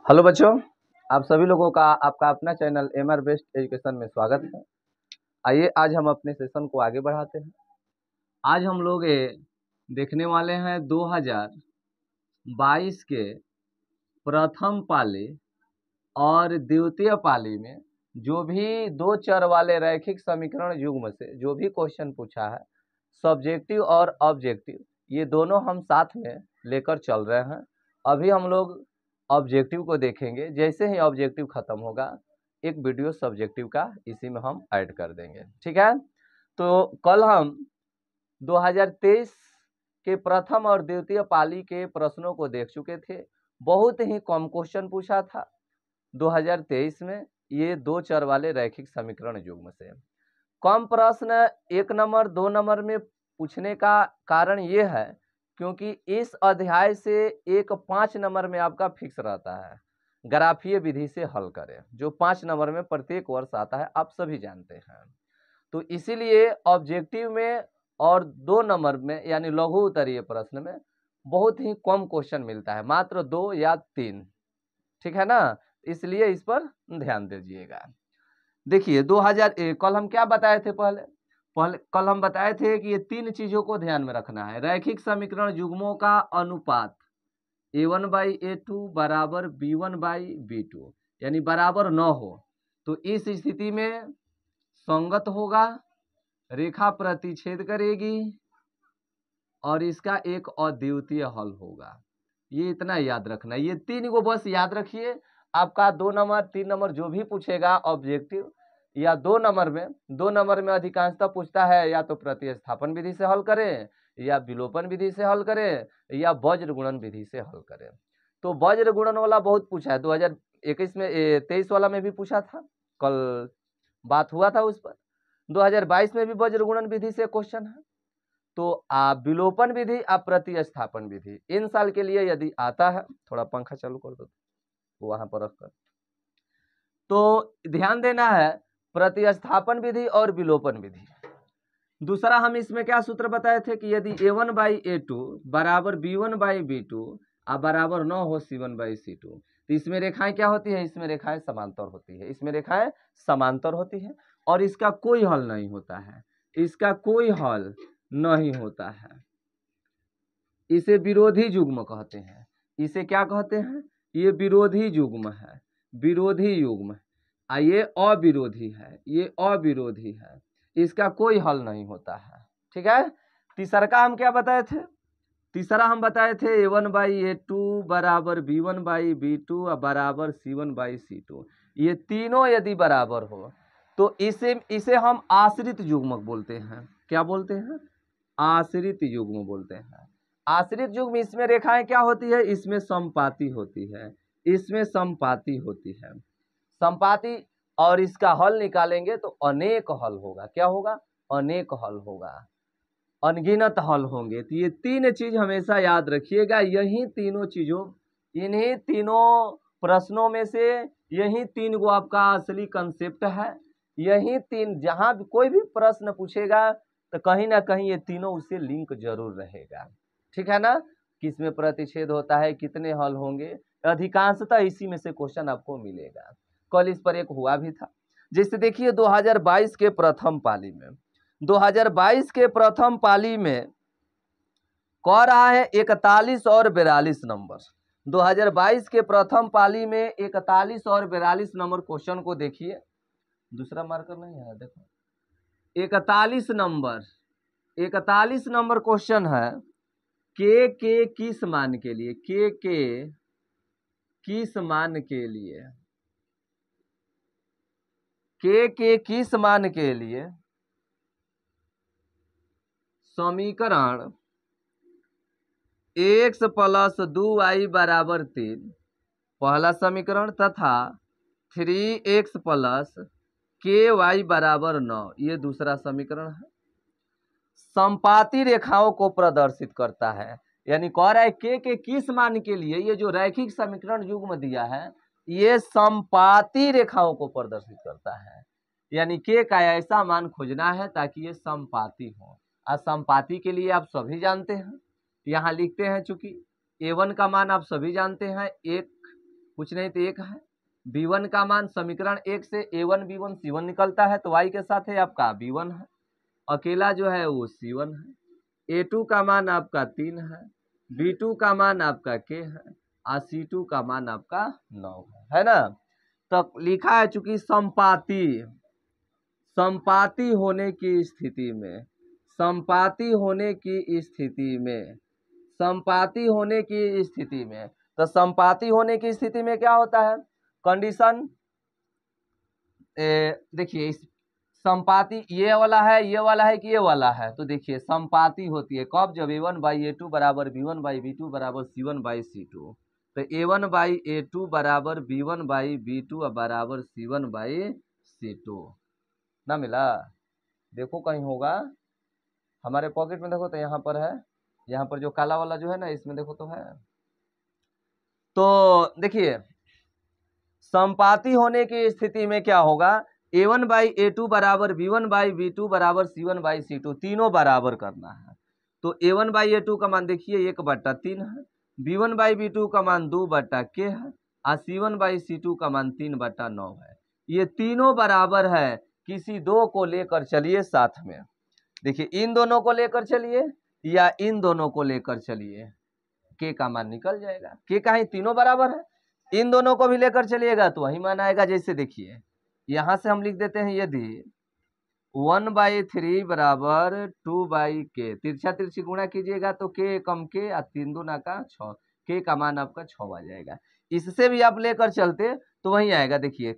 Hello बच्चों, आप सभी लोगों का आपका अपना चैनल एमआर बेस्ट एजुकेशन में स्वागत है। आइए आज हम अपने सेशन को आगे बढ़ाते हैं। आज हम लोग ये देखने वाले हैं 2022 के प्रथम पाली और द्वितीय पाली में जो भी दो चर वाले रैखिक समीकरण युग्म से जो भी क्वेश्चन पूछा है, सब्जेक्टिव और ऑब्जेक्टिव, ये दोनों हम साथ में लेकर चल रहे हैं। अभी हम लोग ऑब्जेक्टिव को देखेंगे। जैसे ही ऑब्जेक्टिव खत्म होगा एक वीडियो सब्जेक्टिव का इसी में हम ऐड कर देंगे, ठीक है। तो कल हम 2023 के प्रथम और द्वितीय पाली के प्रश्नों को देख चुके थे। बहुत ही कम क्वेश्चन पूछा था 2023 में, ये दो चर वाले रैखिक समीकरण युग्म से। कम प्रश्न 1 नंबर 2 नंबर में पूछने का कारण ये है क्योंकि इस अध्याय से एक 5 नंबर में आपका फिक्स रहता है, ग्राफीय विधि से हल करें, जो 5 नंबर में प्रत्येक वर्ष आता है, आप सभी जानते हैं। तो इसीलिए ऑब्जेक्टिव में और 2 नंबर में यानी लघु उत्तरीय प्रश्न में बहुत ही कम क्वेश्चन मिलता है, मात्र 2 या 3, ठीक है ना। इसलिए इस पर ध्यान दीजिएगा। देखिए 2000 कल हम क्या बताए थे, कल हम बताए थे कि ये 3 चीजों को ध्यान में रखना है। रैखिक समीकरण युग्मों का अनुपात a1/a2 बराबर b1/b2 यानी बराबर न हो, तो इस स्थिति में संगत होगा, रेखा प्रतिच्छेद करेगी और इसका एक अद्वितीय हल होगा। ये इतना याद रखना, ये 3 को बस याद रखिए। आपका 2 नंबर 3 नंबर जो भी पूछेगा ऑब्जेक्टिव या 2 नंबर में अधिकांशतः पूछता है या तो प्रतिस्थापन विधि से हल करें या विलोपन विधि से हल करें या वज्र गुणन विधि से हल करें। तो वज्र गुणन वाला बहुत पूछा है, 2021 में 23 वाला में भी पूछा था, कल बात हुआ था उस पर। 2022 में भी वज्र गुणन विधि से क्वेश्चन है। तो विलोपन विधि प्रतिस्थापन विधि इन साल के लिए यदि आता है, थोड़ा पंखा चालू कर दो वहां पर रखकर, तो ध्यान देना है प्रतिस्थापन विधि और विलोपन विधि। दूसरा हम इसमें क्या सूत्र बताए थे कि यदि a1/a2 बराबर b1/b2 बराबर न हो c1/c2, तो इसमें रेखाएं क्या होती है, इसमें रेखाएं समांतर होती है, इसमें रेखाएं समांतर होती है और इसका कोई हल नहीं होता है, इसका कोई हल नहीं होता है। इसे विरोधी युग्म कहते हैं। इसे क्या कहते हैं, ये विरोधी युग्म है, विरोधी युग्म। ये अविरोधी है, ये अविरोधी है, इसका कोई हल नहीं होता है, ठीक है। तीसरा का हम क्या बताए थे, तीसरा हम बताए थे a1/a2 बराबर b1/b2 बराबर c1/c2। ये तीनों यदि बराबर हो तो इसे हम आश्रित युग्मक बोलते हैं। क्या बोलते हैं, आश्रित युग्म बोलते हैं। आश्रित युग्म, इसमें रेखाएं क्या होती है, इसमें समपाती होती है, इसमें समपाती होती है, समपाती, और इसका हल निकालेंगे तो अनेक हल होगा। क्या होगा, अनेक हल होगा, अनगिनत हल होंगे। तो ये 3 चीज हमेशा याद रखिएगा। यही तीनों चीजों, इन्हीं तीनों प्रश्नों में से यही 3 को आपका असली कंसेप्ट है। यही 3, जहां भी कोई भी प्रश्न पूछेगा तो कहीं ना कहीं ये तीनों उससे लिंक जरूर रहेगा, ठीक है ना। किसमें प्रतिच्छेद होता है, कितने हल होंगे, अधिकांशतः इसी में से क्वेश्चन आपको मिलेगा। कल इस पर एक हुआ भी था। जैसे देखिए 2022 के प्रथम पाली में, 2022 के प्रथम पाली में कह रहा है 41 और 42 नंबर। 2022 के प्रथम पाली में 41 और 42 नंबर क्वेश्चन को देखिए। दूसरा मार्कर नहीं है, देखो 41 नंबर क्वेश्चन है के किस मान के लिए, के किस मान के लिए, के किस मान के लिए समीकरण x + 2y बराबर 3 पहला समीकरण तथा 3x + ky बराबर 9 ये दूसरा समीकरण है, समपाती रेखाओं को प्रदर्शित करता है। यानी कह रहा है के किस मान के लिए ये जो रैखिक समीकरण युग्म दिया है ये समपाती रेखाओं को प्रदर्शित करता है। यानी के का ऐसा मान खोजना है ताकि ये समपाती हो। समपाती के लिए आप सभी जानते हैं, यहाँ लिखते हैं, चूंकि a1 का मान आप सभी जानते हैं 1 कुछ नहीं तो एक है। b1 का मान समीकरण 1 से a1 b1 c1 निकलता है, तो y के साथ है आपका b1 है, अकेला जो है वो c1 है। a2 का मान आपका 3 है, b2 का मान आपका k है और c2 का मान आपका 9 है ना। तो लिखा है चूंकि संपाती होने की स्थिति में, संपाती होने की स्थिति में, संपाती होने की स्थिति में, तो संपाती होने की स्थिति में क्या होता है कंडीशन, देखिए इस संपाती ये वाला है कि ये वाला है, तो देखिए संपाती होती है कब, जब a1 बाई a2 बराबर b1 बाई b2 बराबर c1 बाई c2, तो a1 बाई a2 बराबर b1 बाई b2 बराबर c1 बाई c2 ना मिला। देखो कहीं होगा हमारे पॉकेट में, देखो तो यहाँ पर है, यहाँ पर जो काला वाला जो है ना इसमें देखो तो है। तो देखिए संपाती होने की स्थिति में क्या होगा, a1 बाई a2 बराबर b1 बाई b2 बराबर c1 बाई c2, तीनों बराबर करना है। तो a1 बाई a2 का मान देखिए 1/3 है, b1 बाई b2 का मान 2/k है और c1 बाई c2 का मान 3/9 है। ये तीनों बराबर है, किसी दो को लेकर चलिए साथ में, देखिए इन दोनों को लेकर चलिए या इन दोनों को लेकर चलिए, के का मान निकल जाएगा, के का ही तीनों बराबर है। इन दोनों को भी लेकर चलिएगा तो वही मान आएगा। जैसे देखिए यहां से हम लिख देते हैं यदि 1/3 बराबर 2/k, तिरछा तिरछी गुणा कीजिएगा तो के कम के और 3 दूना का 6, के का मान आपका 6 आ जाएगा। इससे भी आप लेकर चलते तो वही आएगा। देखिए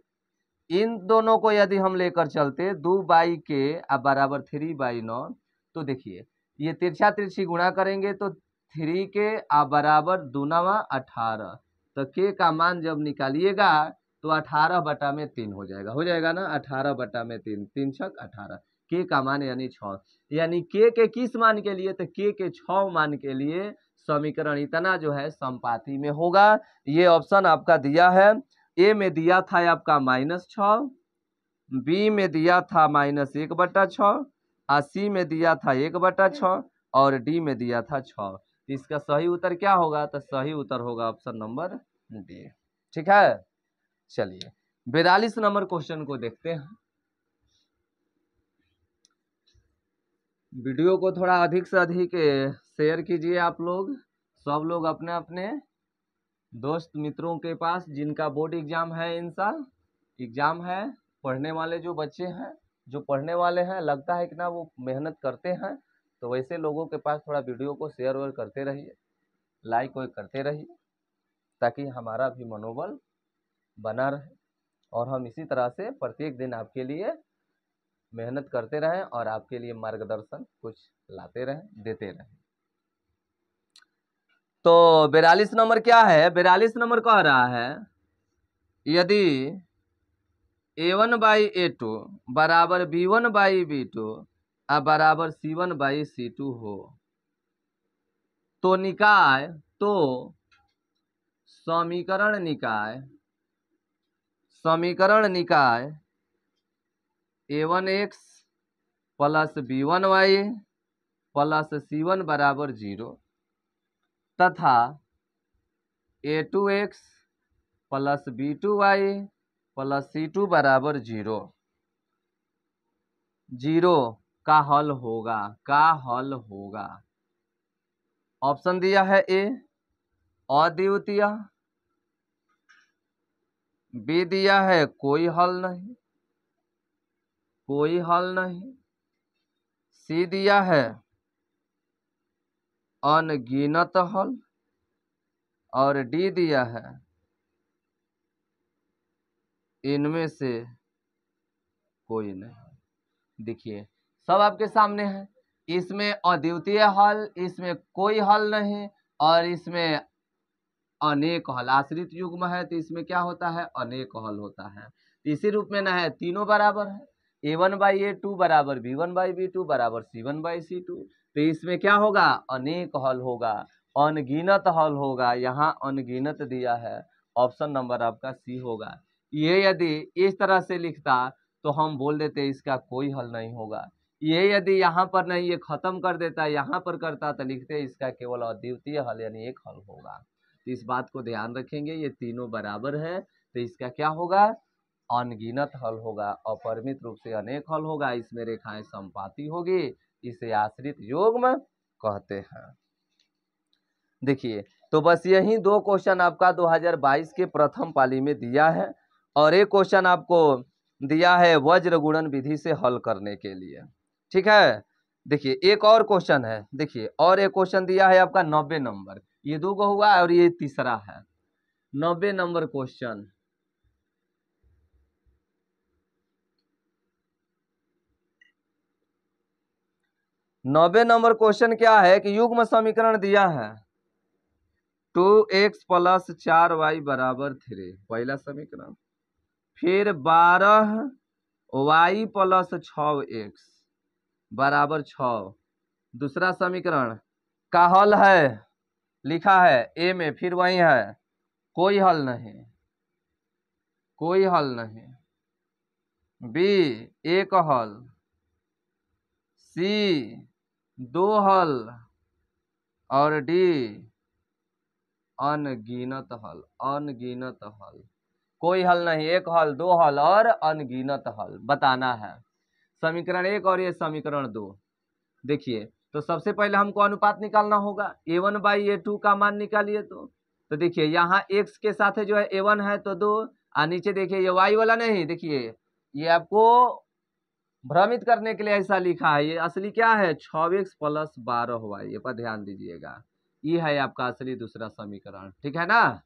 इन दोनों को यदि हम लेकर चलते 2/k बराबर 3/9, तो देखिए ये तिरछा तिरछी गुणा करेंगे तो 3k बराबर 2×18, तो k का मान जब निकालिएगा तो 18/3 हो जाएगा ना, 18/3, 3 छक 18, k का मान यानी 6, यानी k के किस मान के लिए, तो k के 6 मान के लिए समीकरण इतना जो है संपाती में होगा। ये ऑप्शन आपका दिया है, ए में दिया था आपका -6, बी में दिया था -1/6 और सी में दिया था 1/6 और डी में दिया था 6। इसका सही उत्तर क्या होगा, तो सही उत्तर होगा ऑप्शन नंबर डी। ठीक है, चलिए 42 नंबर क्वेश्चन को देखते हैं। वीडियो को थोड़ा अधिक से अधिक शेयर कीजिए आप लोग, सब लोग अपने अपने दोस्त मित्रों के पास जिनका बोर्ड एग्जाम है, इन साल एग्जाम है, पढ़ने वाले जो बच्चे हैं, जो पढ़ने वाले हैं, लगता है कि ना वो मेहनत करते हैं, तो वैसे लोगों के पास थोड़ा वीडियो को शेयर वेयर करते रहिए, लाइक वाइक करते रहिए, ताकि हमारा भी मनोबल बना रहे और हम इसी तरह से प्रत्येक दिन आपके लिए मेहनत करते रहें और आपके लिए मार्गदर्शन कुछ लाते रहें, देते रहें। तो 42 नंबर क्या है, 42 नंबर कह रहा है यदि a1 बाई a2 बराबर b1 बाई b2 बराबर c1 बाई c2 हो, तो निकाय, तो समीकरण निकाय a1x plus b1y plus c1 बराबर 0 तथा a2x plus b2y plus c2 बराबर 0 का हल होगा। ऑप्शन दिया है ए अद्वितीय, बी दिया है कोई हल नहीं, सी दिया है अनगिनत हल और डी दिया है इनमें से कोई नहीं। देखिए सब आपके सामने है, इसमें अद्वितीय हल, इसमें कोई हल नहीं और इसमें अनेक हल। आश्रित युग्म है तो इसमें क्या होता है, अनेक हल होता है। इसी रूप में ना है, तीनों बराबर है, a1 बाई a2 बराबर b1 बाई b2 बराबर c1 बाई c2, तो इसमें क्या होगा, अनेक हल होगा, अनगिनत हल होगा। यहाँ अनगिनत दिया है, ऑप्शन नंबर आपका सी होगा। ये यदि इस तरह से लिखता तो हम बोल देते इसका कोई हल नहीं होगा। ये यदि यहाँ पर नहीं, ये खत्म कर देता, यहाँ पर करता तो लिखते इसका केवल अद्वितीय हल यानी एक हल होगा। तो इस बात को ध्यान रखेंगे, ये तीनों बराबर है तो इसका क्या होगा, अनगिनत हल होगा, अपरिमित रूप से अनेक हल होगा, इसमें रेखाएं समपाती होगी, इसे आश्रित युग्म कहते हैं। देखिए तो बस यही दो क्वेश्चन आपका 2022 के प्रथम पाली में दिया है और एक क्वेश्चन आपको दिया है वज्र गुणन विधि से हल करने के लिए। ठीक है, देखिए एक और क्वेश्चन है, देखिए और एक क्वेश्चन दिया है आपका 90 नंबर, ये दो को हुआ और ये तीसरा है 90 नंबर क्वेश्चन। नब्बे नंबर क्वेश्चन क्या है कि युग्म समीकरण दिया है 2x + 4y = 3 पहला समीकरण, फिर 12y + 6x = 6 दूसरा समीकरण का हल है, लिखा है ए में, फिर वही है, कोई हल नहीं, कोई हल नहीं, बी एक हल, सी दो हल और डी अनगिनत हल। अनगिनत हल, कोई हल नहीं, एक हल, दो हल और अनगिनत हल बताना है। समीकरण एक और ये समीकरण दो। देखिए तो सबसे पहले हमको अनुपात निकालना होगा, a1/a2 का मान निकालिए। तो देखिए यहाँ x के साथ जो है a1 है तो 2, और नीचे देखिए ये y वाला नहीं, देखिए ये आपको भ्रमित करने के लिए ऐसा लिखा है, ये असली क्या है 6x + 12y, ये पर ध्यान दीजिएगा, ये है आपका असली दूसरा समीकरण। ठीक है ना,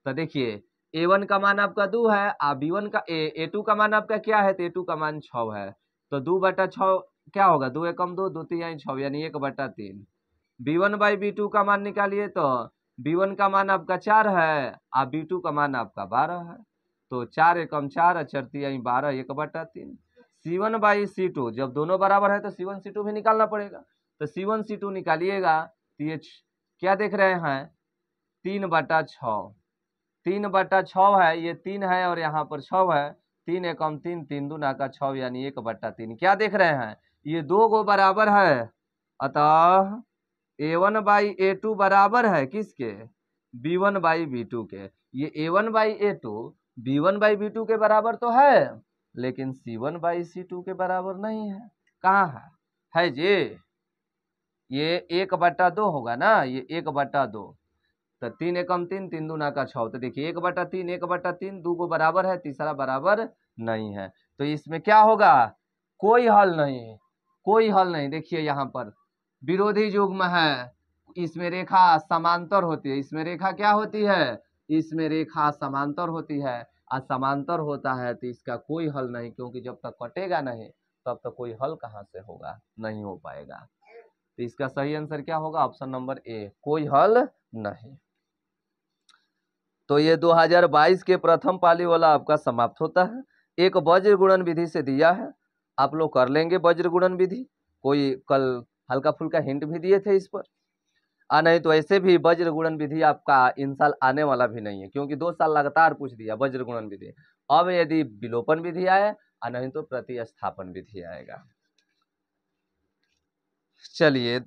तो देखिए a1 का मान आपका 2 है, b1 का a2 का मान आपका क्या है, तो a2 का मान 6 है, तो 2/6 क्या होगा, 2 एकम 2, 2 3 6 यानी 1/3। b1/b2 का मान निकालिए, तो b1 का मान आपका 4 है, b2 का मान आपका 12 है, तो 4 एकम 4 4 3 12 1/3। c1/c2 जब दोनों बराबर है तो c1 c2 भी निकालना पड़ेगा, तो c1 c2 निकालिएगा तो ये क्या देख रहे हैं 3/6, 3/6 है, ये 3 है और यहाँ पर 6 है, 3 एकम 3, 3 दूना का 6 यानी 1/3। क्या देख रहे हैं, ये दो को बराबर है, अतः a1/a2 बराबर है किसके, b1/b2 के। ये a1/a2 b1/b2 के बराबर तो है, लेकिन c1/c2 के बराबर नहीं है। कहाँ है जी, ये 1/2 होगा ना, ये 1/2, तो 3 एकम 3, 3 दूना का 6, तो देखिए 1/3 1/3, दो को बराबर है, तीसरा बराबर नहीं है, तो इसमें क्या होगा, कोई हल नहीं, कोई हल नहीं। देखिए यहाँ पर विरोधी युग्म है, इसमें रेखा समांतर होती है, इसमें रेखा क्या होती है, इसमें रेखा समांतर होती है, और समांतर होता है तो इसका कोई हल नहीं, क्योंकि जब तक कटेगा नहीं तब तक कोई हल कहाँ से होगा, नहीं हो पाएगा। तो इसका सही आंसर क्या होगा, ऑप्शन नंबर ए, कोई हल नहीं। तो ये 2022 के प्रथम पाली वाला आपका समाप्त होता है। एक वज्र गुणन विधि से दिया है, आप लोग कर लेंगे वज्र गुणन विधि, कोई कल हल्का फुल्का हिंट भी दिए थे इस पर, नहीं तो ऐसे भी वज्र गुणन विधि आपका इन साल आने वाला भी नहीं है, क्योंकि 2 साल लगातार पूछ दिया वज्र गुणन विधि। अब यदि विलोपन विधि आए नहीं तो प्रतिस्थापन विधि आएगा। चलिए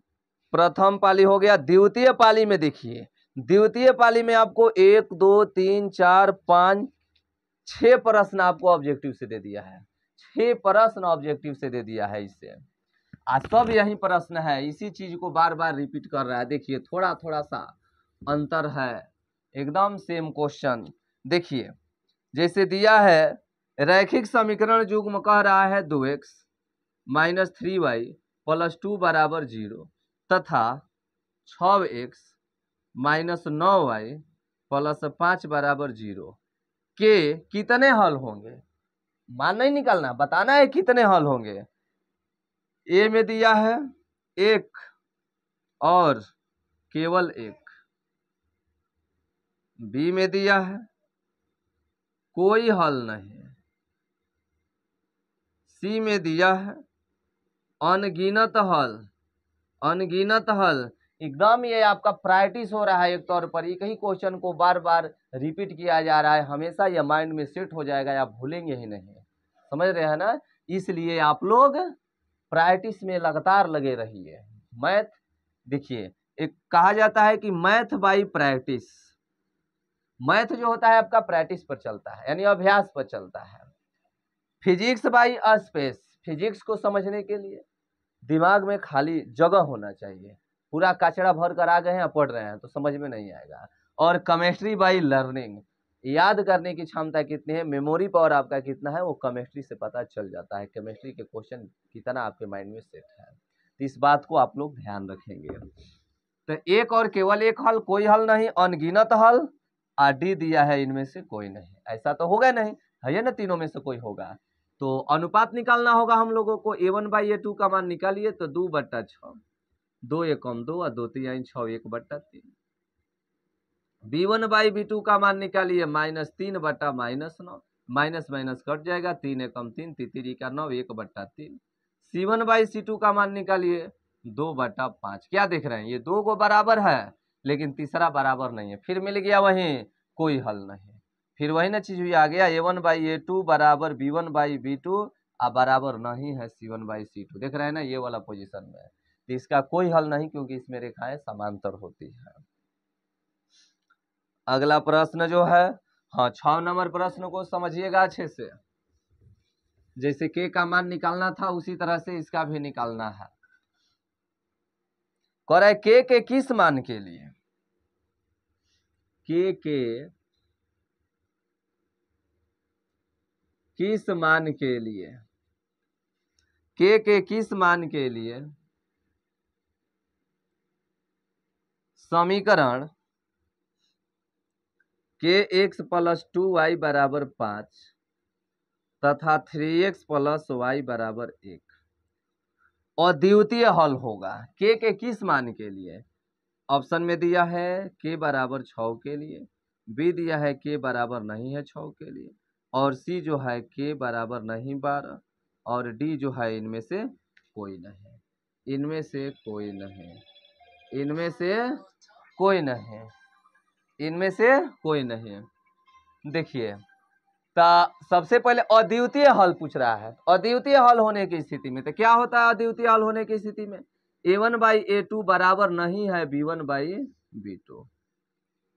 प्रथम पाली हो गया। द्वितीय पाली में देखिए, द्वितीय पाली में आपको 1 2 3 4 5 6 प्रश्न आपको ऑब्जेक्टिव से दे दिया है, 6 प्रश्न ऑब्जेक्टिव से दे दिया है इससे, आज सब यही प्रश्न है, इसी चीज को बार बार रिपीट कर रहा है। देखिए थोड़ा थोड़ा सा अंतर है, एकदम सेम क्वेश्चन। देखिए जैसे दिया है रैखिक समीकरण युग्म कह रहा है 2x - 3y + 2 = 0 तथा 6x - 9y + 5 = 0 के कितने हल होंगे। मान नहीं निकालना, बताना है कितने हल होंगे। ए में दिया है 1 और केवल 1, बी में दिया है कोई हल नहीं, सी में दिया है अनगिनत हल। अनगिनत हल एकदम ये आपका प्रैक्टिस हो रहा है, एक तौर पर एक ही क्वेश्चन को बार बार रिपीट किया जा रहा है, हमेशा ये माइंड में सेट हो जाएगा, आप भूलेंगे ही नहीं, समझ रहे हैं ना। इसलिए आप लोग प्रैक्टिस में लगातार लगे रहिए। मैथ देखिए एक कहा जाता है कि मैथ बाय प्रैक्टिस, मैथ जो होता है आपका प्रैक्टिस पर चलता है, यानी अभ्यास पर चलता है। फिजिक्स बाय स्पेस, फिजिक्स को समझने के लिए दिमाग में खाली जगह होना चाहिए। पूरा कचरा भर कर आ गए हैं, पढ़ रहे हैं तो समझ में नहीं आएगा। और केमिस्ट्री बाय लर्निंग, याद करने की क्षमता कितनी है, मेमोरी पावर आपका कितना है, वो केमिस्ट्री से पता चल जाता है। केमिस्ट्री के क्वेश्चन कितना आपके माइंड में सेट है, तो इस बात को आप लोग ध्यान रखेंगे। तो एक और केवल एक हल, कोई हल नहीं, अनगिनत हल, और डी दिया है इनमें से कोई नहीं। ऐसा तो होगा नहीं, है ना, तीनों में से कोई होगा। तो अनुपात निकालना होगा हम लोगों को। A1/A2 का मान निकालिए तो 2/6, 2 एकम 2 और 2 3 6, 1/3। B1/B2 का मान निकालिए -3/-9, माइनस माइनस कट जाएगा, 3 एकम 3, 3 का 9, 1/3। C1/C2 का मान निकालिए 2/5। क्या देख रहे हैं, ये दो को बराबर है लेकिन तीसरा बराबर नहीं है, फिर मिल गया वहीं, कोई हल नहीं। फिर वही ना चीज हुई, आ गया A1/A2 बराबर B1/B2 और बराबर नहीं है C1/C2। देख रहे हैं ना, ये वाला पोजीशन में, तो इसका कोई हल नहीं क्योंकि इसमें रेखाएं समांतर होती है। अगला प्रश्न जो है, हाँ 6 नंबर प्रश्न को समझिएगा अच्छे से। जैसे के का मान निकालना था उसी तरह से इसका भी निकालना है। कह रहा है के किस मान के लिए, के किस मान के लिए, के किस मान के लिए समीकरण kx + 2y = 5 तथा 3x + y = 1 अद्वितीय हल होगा। के किस मान के लिए, ऑप्शन में दिया है k = 6 के लिए, बी दिया है k बराबर नहीं है 6 के लिए, और सी जो है k बराबर नहीं 12, और डी जो है इनमें से कोई नहीं, इनमें से कोई नहीं, इनमें से कोई नहीं, इनमें से कोई नहीं। देखिए, सबसे पहले अद्वितीय हल पूछ रहा है। अद्वितीय हल होने की स्थिति में तो क्या होता है, अद्वितीय हल होने की स्थिति में A1/A2 बराबर नहीं है B1/B2,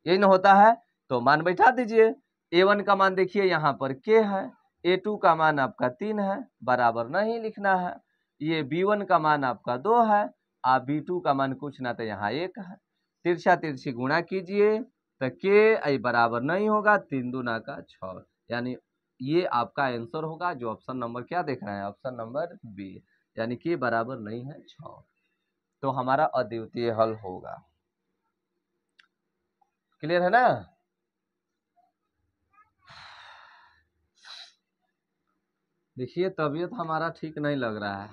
यही ना होता है। तो मान बैठा दीजिए, A1 का मान देखिए यहाँ पर k है, A2 का मान आपका 3 है, बराबर नहीं लिखना है। ये B1 का मान आपका 2 है, और B2 का मान कुछ ना तो यहाँ 1 है। तिरछा तिरछी गुणा कीजिए तो k बराबर नहीं होगा, 3 दूना का 6, यानी ये आपका आंसर होगा। जो ऑप्शन नंबर क्या देख रहे हैं, ऑप्शन नंबर बी, यानी k बराबर नहीं है 6, तो हमारा अद्वितीय हल होगा। क्लियर है ना। देखिए, तबीयत हमारा ठीक नहीं लग रहा है,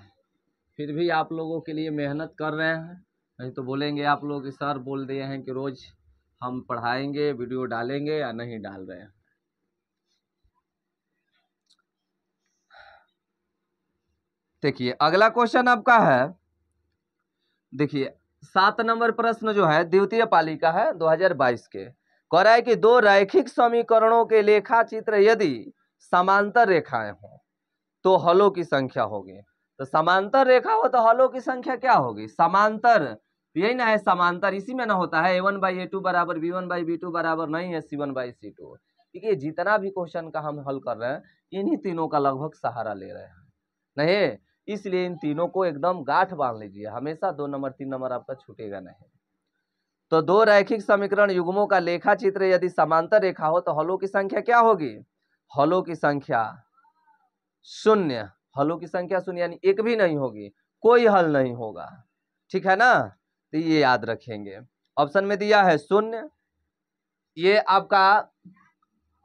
फिर भी आप लोगों के लिए मेहनत कर रहे हैं। नहीं तो बोलेंगे आप लोग कि सर बोल दिए हैं कि रोज हम पढ़ाएंगे, वीडियो डालेंगे, या नहीं डाल रहे हैं। देखिए, अगला क्वेश्चन आपका है, देखिए 7 नंबर प्रश्न जो है द्वितीय पाली का है, 2022 के। कह रहा है कि दो रैखिक समीकरणों के लेखा चित्र यदि समांतर रेखाएं हों तो हलों की संख्या होगी। तो समांतर रेखा हो तो हलों की संख्या क्या होगी, समांतर, यही ना है समांतर, इसी में ना होता है A1/A2 बराबर B1/B2 बराबर नहीं है C1/C2। देखिए, जितना भी क्वेश्चन का हम हल कर रहे हैं इन्हीं तीनों का लगभग सहारा ले रहे हैं, नहीं, इसलिए इन तीनों को एकदम गांठ बांध लीजिए, हमेशा 2 नंबर 3 नंबर आपका छूटेगा नहीं। तो दो रैखिक समीकरण युग्मों का लेखा चित्र यदि समांतर रेखा हो तो हलों की संख्या क्या होगी, हलों की संख्या 0, हलों की संख्या 0, यानी एक भी नहीं होगी, कोई हल नहीं होगा, ठीक है ना। तो ये याद रखेंगे। ऑप्शन में दिया है 0, ये आपका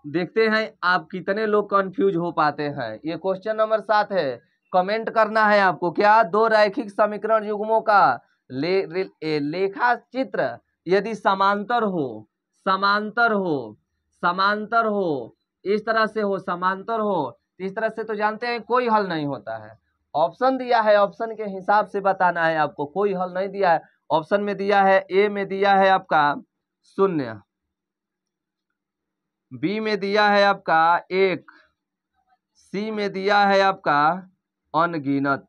देखते हैं आप कितने लोग कंफ्यूज हो पाते हैं। ये क्वेश्चन नंबर 7 है, कमेंट करना है आपको, क्या दो रैखिक समीकरण युग्मों का लेखा चित्र यदि समांतर हो, समांतर हो, समांतर हो, इस तरह से हो, समांतर हो, इस तरह से तो जानते हैं कोई हल नहीं होता है। ऑप्शन दिया है, ऑप्शन के हिसाब से बताना है आपको, कोई हल नहीं दिया है। ऑप्शन में दिया है, ए में दिया है आपका 0, बी में दिया है आपका 1, सी में दिया है आपका अनगिनत।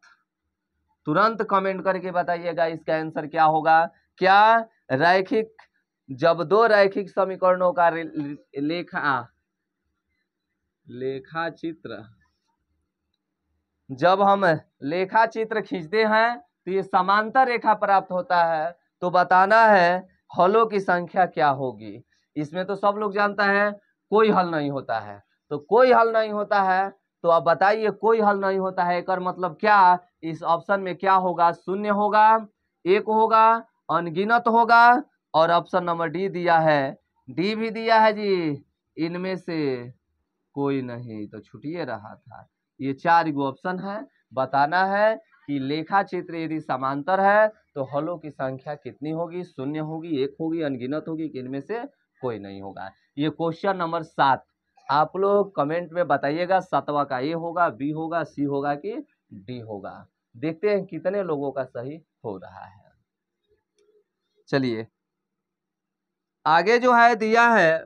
तुरंत कमेंट करके बताइएगा इसका आंसर क्या होगा। क्या रैखिक जब दो रैखिक समीकरणों का लेखा चित्र, जब हम लेखा चित्र खींचते हैं तो ये समांतर रेखा प्राप्त होता है, तो बताना है हलों की संख्या क्या होगी। इसमें तो सब लोग जानता है कोई हल नहीं होता है, तो कोई हल नहीं होता है, तो अब बताइए कोई हल नहीं होता है एक मतलब क्या, इस ऑप्शन में क्या होगा, शून्य होगा, एक होगा, अनगिनत होगा, और ऑप्शन नंबर डी दिया है, डी भी दिया है जी, इनमें से कोई नहीं, तो छूटिए रहा था। ये 4 ऑप्शन है, बताना है कि लेखा चित्र यदि समांतर है तो हलों की संख्या कितनी होगी, शून्य होगी, एक होगी, अनगिनत होगी, कि इनमें से कोई नहीं होगा। ये क्वेश्चन नंबर 7 आप लोग कमेंट में बताइएगा, 7वां का ए होगा, बी होगा, सी होगा कि डी होगा। देखते हैं कितने लोगों का सही हो रहा है। चलिए आगे जो है दिया है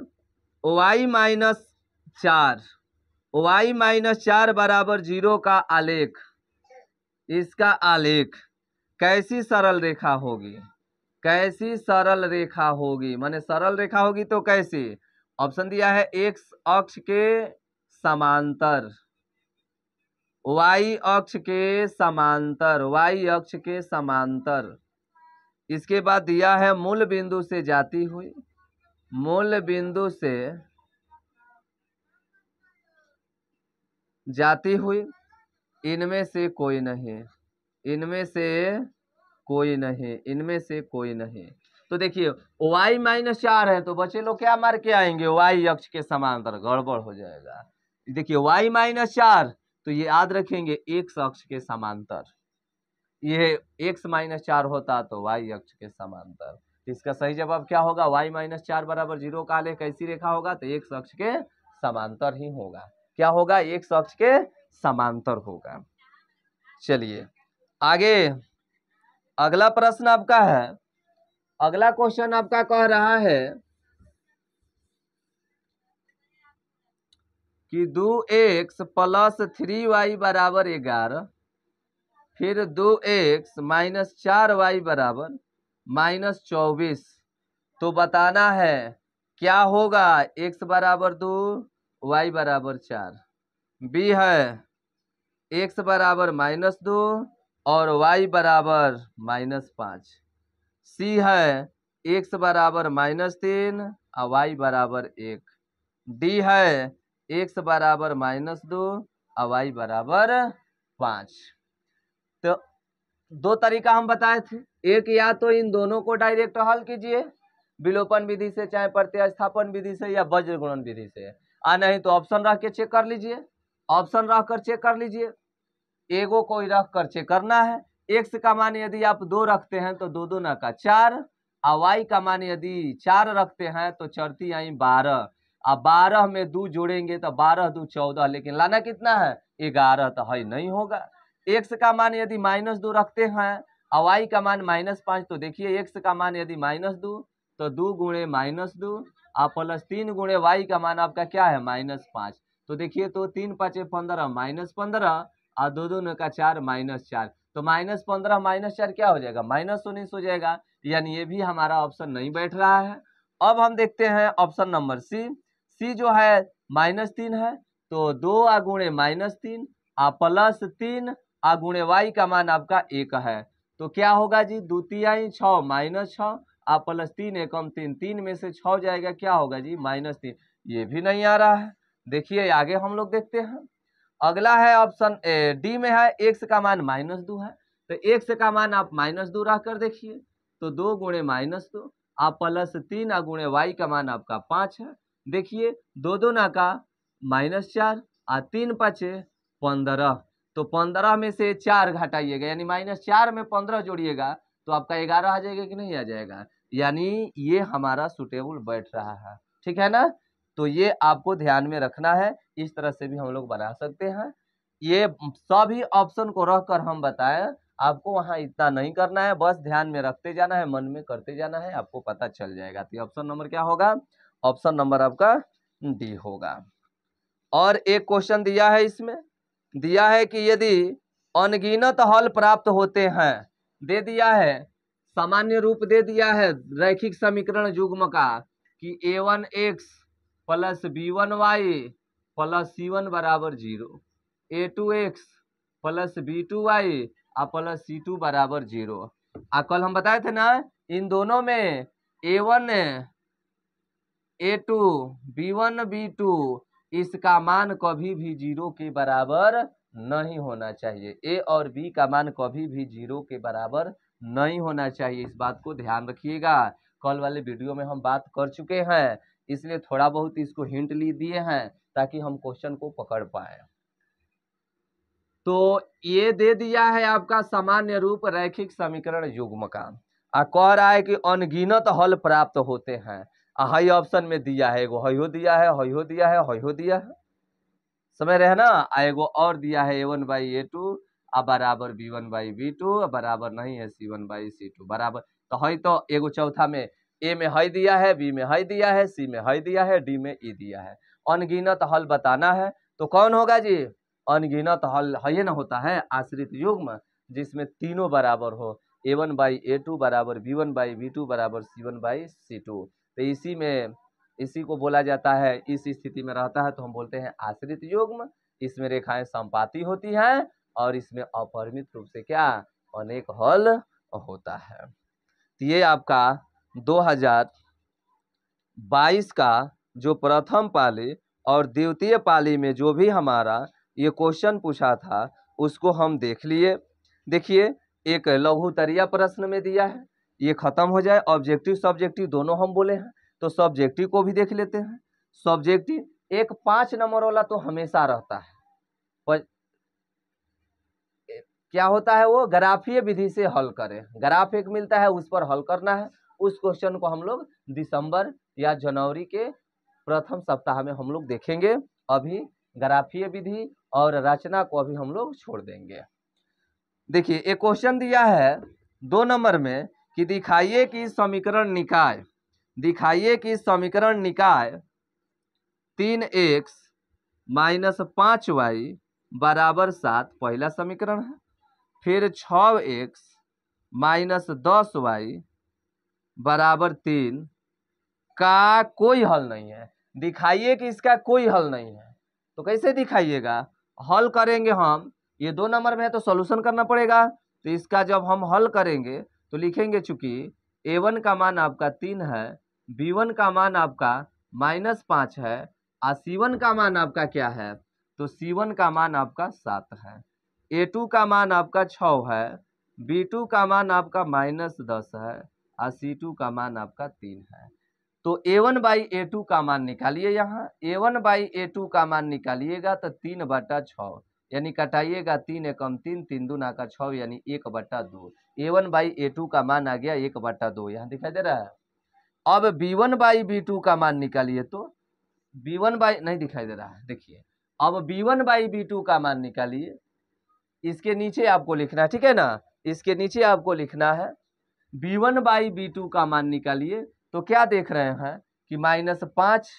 y-4, y-4 बराबर 0 का आलेख, इसका आलेख कैसी सरल रेखा होगी, कैसी सरल रेखा होगी, माने सरल रेखा होगी तो कैसी। ऑप्शन दिया है x अक्ष के समांतर, y अक्ष के समांतर, y अक्ष के समांतर। इसके बाद दिया है मूल बिंदु से जाती हुई, मूल बिंदु से जाती हुई, इनमें से कोई नहीं, इनमें से कोई नहीं, इनमें से कोई नहीं। तो देखिए y-4 है तो बच्चे लोग क्या मार के आएंगे, y अक्ष के समांतर, गड़बड़ हो जाएगा। देखिए y-4 तो ये याद रखेंगे x अक्ष के समांतर, ये x-4 होता तो y अक्ष के समांतर। इसका सही जवाब क्या होगा, y-4 बराबर 0 का आलेख कैसी रेखा होगा, तो x अक्ष के समांतर ही होगा। क्या होगा, x अक्ष के समांतर होगा। चलिए आगे अगला प्रश्न आपका है, अगला क्वेश्चन आपका कह रहा है कि 2x + 3y बराबर 11, फिर 2x - 4y बराबर -24, तो बताना है क्या होगा, x बराबर 2, y बराबर 4, बी है x बराबर -2 और y बराबर -5, सी है x बराबर -3 और y बराबर 1, डी है x बराबर -2 और y बराबर 5। तो दो तरीका हम बताए थे, एक या तो इन दोनों को डायरेक्ट हल कीजिए विलोपन विधि से, चाहे प्रतिस्थापन विधि से या वज्र गुणन विधि से, नहीं तो ऑप्शन रख के चेक कर लीजिए, ऑप्शन रख कर चेक कर लीजिए, एगो कोई रख कर चेक करना है। एक्स का मान यदि आप 2 रखते हैं तो 2 2 ना का 4, और वाई का मान यदि 4 रखते हैं तो 4 आई 12, अब 12 में 2 जोड़ेंगे तो 12 2 14, लेकिन लाना कितना है 11, तो है नहीं होगा। एक्स का मान यदि -2 रखते हैं और वाई का मान -5, तो देखिए एक्स का मान यदि -2 तो 2 गुणे -2 और +3 गुणे वाई का मान आपका क्या है -5, तो देखिए तो 3 5 15 -15 और 2 2 का 4 -4, तो -15 -4 क्या हो जाएगा -19 हो जाएगा, यानी ये भी हमारा ऑप्शन नहीं बैठ रहा है। अब हम देखते हैं ऑप्शन नंबर सी, सी जो है -3 है तो 2 गुणे -3 +3 गुणे वाई का मान आपका 1 है, तो क्या होगा जी 2 3 6 -6 +3 एकम 3, 3 में से 6 जाएगा, क्या होगा जी -3, ये भी नहीं आ रहा है। देखिए आगे हम लोग देखते हैं, अगला है ऑप्शन डी में है एक्स का मान -2 है, तो एक्स का मान आप -2 रख कर देखिए, तो 2 गुणे -2 +3 गुणे वाई का मान आपका 5 है, देखिए 2 2 ना का -4 और 3 5 15, तो 15 में से 4 घटाइएगा, यानी -4 में 15 जोड़िएगा तो आपका 11 आ जाएगा कि नहीं आ जाएगा, यानी ये हमारा सुटेबल बैठ रहा है, ठीक है ना। तो ये आपको ध्यान में रखना है, इस तरह से भी हम लोग बना सकते हैं। ये सभी ऑप्शन को रख कर हम बताएं, आपको वहां इतना नहीं करना है, बस ध्यान में रखते जाना है, मन में करते जाना है, आपको पता चल जाएगा। तो ऑप्शन नंबर क्या होगा, ऑप्शन नंबर आपका डी होगा। और एक क्वेश्चन दिया है, इसमें दिया है कि यदि अनगिनत हल प्राप्त होते हैं, दे दिया है सामान्य रूप दे दिया है रैखिक समीकरण युग्म का कि a1x plus b1y plus c1 बराबर 0, a2x plus b2y plus c2 बराबर 0। कल हम बताए थे ना इन दोनों में a1 a2 b1 b2 इसका मान कभी भी 0 के बराबर नहीं होना चाहिए। a और b का मान कभी भी 0 के बराबर नहीं होना चाहिए, इस बात को ध्यान रखिएगा। कल वाले वीडियो में हम बात कर चुके हैं, इसलिए थोड़ा बहुत इसको हिंट ली दिए हैं ताकि हम क्वेश्चन को पकड़ पाए। तो ये दे दिया है आपका सामान्य रूप रैखिक समीकरण युग्म का, कह रहा है कि अनगिनत हल प्राप्त होते हैं। हाई ऑप्शन में दिया है, एगो हयो दिया है, हयो दिया है, हयो दिया है, समझ रहे हैं ना। एगो और दिया है a1 बाई a2 बराबर b1 बाई b2 बराबर नहीं है c1 बाई c2 बराबर। तो है तो एगो चौथा में a में है दिया है, b में है दिया है, c में है दिया है, d में e दिया है। अनगिनत हल बताना है तो कौन होगा जी? अनगिनत हल है ना होता है आश्रित युग्म जिसमें तीनों बराबर हो, a1 बाई a2 बराबर b1 बाई b2 बराबर c1 बाई c2। तो इसी को बोला जाता है, इस स्थिति में रहता है तो हम बोलते हैं आश्रित युग्म। इसमें रेखाएं समपाती होती हैं और इसमें अपरिमित रूप से क्या अनेक हल होता है। तो ये आपका 2022 का जो प्रथम पाली और द्वितीय पाली में जो भी हमारा ये क्वेश्चन पूछा था उसको हम देख लिए। देखिए एक लघुतरीय प्रश्न में दिया है, ये खत्म हो जाए। ऑब्जेक्टिव सब्जेक्टिव दोनों हम बोले हैं तो सब्जेक्टिव को भी देख लेते हैं। सब्जेक्टिव एक 5 नंबर वाला तो हमेशा रहता है, पर क्या होता है वो ग्राफीय विधि से हल करें। ग्राफ एक मिलता है उस पर हल करना है। उस क्वेश्चन को हम लोग दिसंबर या जनवरी के प्रथम सप्ताह में हम लोग देखेंगे। अभी ग्राफीय विधि और रचना को अभी हम लोग छोड़ देंगे। देखिए एक क्वेश्चन दिया है 2 नंबर में कि दिखाइए कि समीकरण निकाय 3x माइनस 5y बराबर 7 पहला समीकरण है। फिर 6x माइनस 10y बराबर 3 का कोई हल नहीं है। दिखाइए कि इसका कोई हल नहीं है, तो कैसे दिखाइएगा? हल करेंगे हम, ये 2 नंबर में है तो सॉल्यूशन करना पड़ेगा। तो इसका जब हम हल करेंगे तो लिखेंगे चूंकि a1 का मान आपका 3 है, b1 का मान आपका -5 है और c1 का मान आपका क्या है? तो c1 का मान आपका 7 है, a2 का मान आपका 6 है, b2 का मान आपका -10 है और c2 का मान आपका 3 है। तो a1 बाई a2 का मान निकालिए। यहाँ a1 बाई a2 का मान निकालिएगा तो 3/6 यानी कटाइएगा 3 एकम 3 3 दूना का 6 यानी 1/2। a1 बाई a2 का मान आ गया 1/2, यहाँ दिखाई दे रहा है। अब b1 बाई b2 का मान निकालिए तो b1 बाई नहीं दिखाई दे रहा है, देखिए अब b1 बाई b2 का मान निकालिए। इसके नीचे आपको लिखना है, ठीक है ना, इसके नीचे आपको लिखना है b1 बाई b2 का मान निकालिए। तो क्या देख रहे हैं कि -5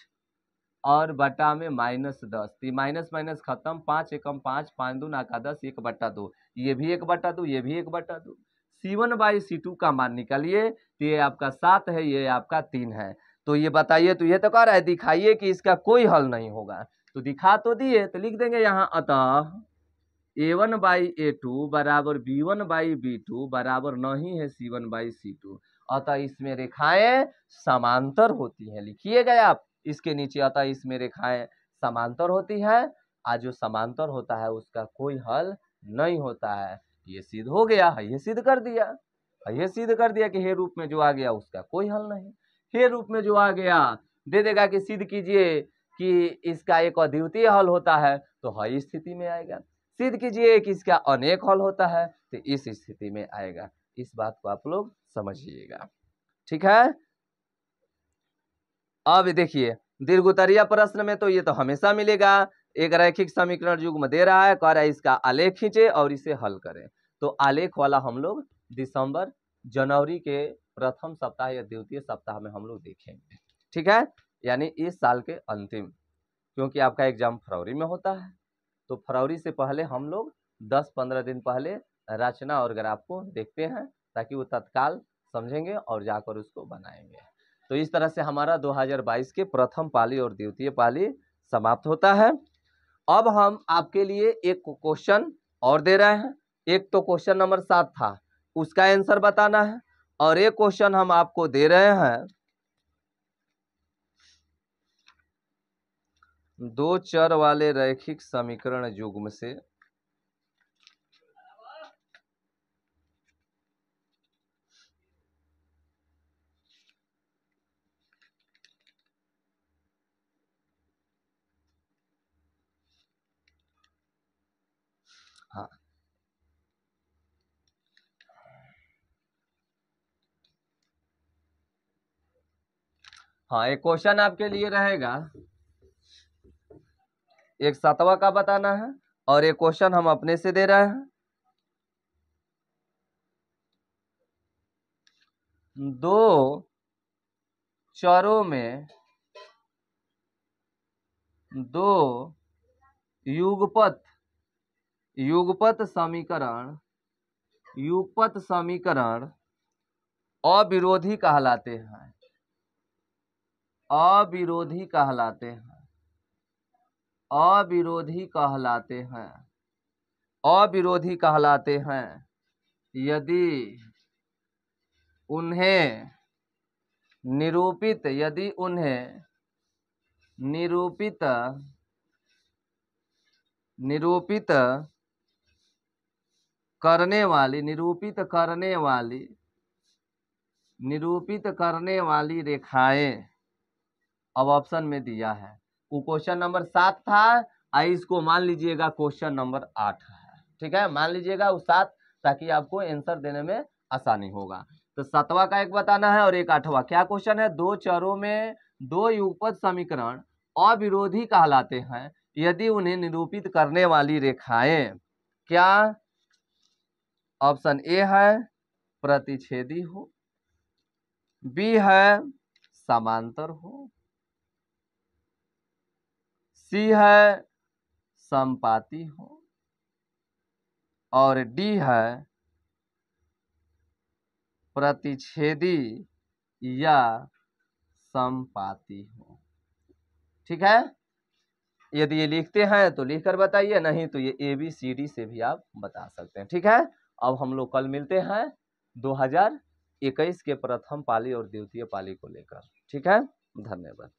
और बटा में -10, माइनस माइनस खत्म, 5 एकम 5 5 दूना का 10 1/2, ये भी 1/2, ये भी 1/2। c1 बाई c2 का मान निकालिए तो ये आपका 7 है, ये आपका 3 है। तो ये बताइए, तो ये तो कह रहा है दिखाइए कि इसका कोई हल नहीं होगा। तो दिखा तो दिए, तो लिख देंगे यहाँ अतः a1 बाई a2 बराबर b1 बाई b2 बराबर नहीं है c1 बाई c2। अतः इसमें रेखाएं समांतर होती हैं, लिखिएगा आप इसके नीचे, अतः इसमें रेखाएं समांतर होती हैं। आज जो समांतर होता है उसका कोई हल नहीं होता है। ये सिद्ध हो गया है, ये सिद्ध कर दिया, ये सिद्ध कर दिया कि हे रूप में जो आ गया उसका कोई हल नहीं। हे रूप में जो आ गया दे देगा कि सिद्ध कीजिए कि इसका एक अद्वितीय हल होता है, तो हर स्थिति में आएगा। सिद्ध कीजिए कि इसका अनेक हल होता है, तो इस स्थिति में आएगा। इस बात को आप लोग समझिएगा, ठीक है। अब देखिए दीर्घोत्तरीय प्रश्न में तो ये तो हमेशा मिलेगा। एक रैखिक समीकरण युग्म दे रहा है, कह रहा है इसका आलेख खींचे और इसे हल करें। तो आलेख वाला हम लोग दिसंबर जनवरी के प्रथम सप्ताह या द्वितीय सप्ताह में हम लोग देखेंगे, ठीक है, यानी इस साल के अंतिम, क्योंकि आपका एग्जाम फरवरी में होता है। तो फरवरी से पहले हम लोग 10-15 दिन पहले रचना और ग्राफ को देखते हैं ताकि वो तत्काल समझेंगे और जाकर उसको बनाएंगे। तो इस तरह से हमारा 2022 के प्रथम पाली और द्वितीय पाली समाप्त होता है। अब हम आपके लिए एक क्वेश्चन और दे रहे हैं। एक तो क्वेश्चन नंबर 7 था, उसका आंसर बताना है, और एक क्वेश्चन हम आपको दे रहे हैं, दो चर वाले रैखिक समीकरण युग्म से हाँ हाँ एक क्वेश्चन आपके लिए रहेगा, एक 7वां का बताना है और एक क्वेश्चन हम अपने से दे रहे हैं। दो चरों में दो युगपत समीकरण अविरोधी कहलाते हैं। अविरोधी कहलाते हैं। अविरोधी कहलाते हैं। अविरोधी कहलाते हैं यदि उन्हें निरूपित निरूपित करने वाली रेखाएं, अब ऑप्शन में दिया है। वो क्वेश्चन नंबर 7 था, इसको मान लीजिएगा क्वेश्चन नंबर 8 है। ठीक है, मान लीजिएगा वो 7, ताकि आपको आंसर देने में आसानी होगा। तो 7वां का एक बताना है और एक 8वां। क्या क्वेश्चन है? दो चरों में दो युगपत समीकरण अविरोधी कहलाते हैं यदि उन्हें निरूपित करने वाली रेखाएं, क्या ऑप्शन ए है प्रतिच्छेदी हो, बी है समांतर हो, सी है समपाती हो, और डी है प्रतिच्छेदी या समपाती हो। ठीक है, यदि ये लिखते हैं तो लिख कर बताइए, नहीं तो ये ABCD से भी आप बता सकते हैं। ठीक है, अब हम लोग कल मिलते हैं 2021 के प्रथम पाली और द्वितीय पाली को लेकर। ठीक है, धन्यवाद।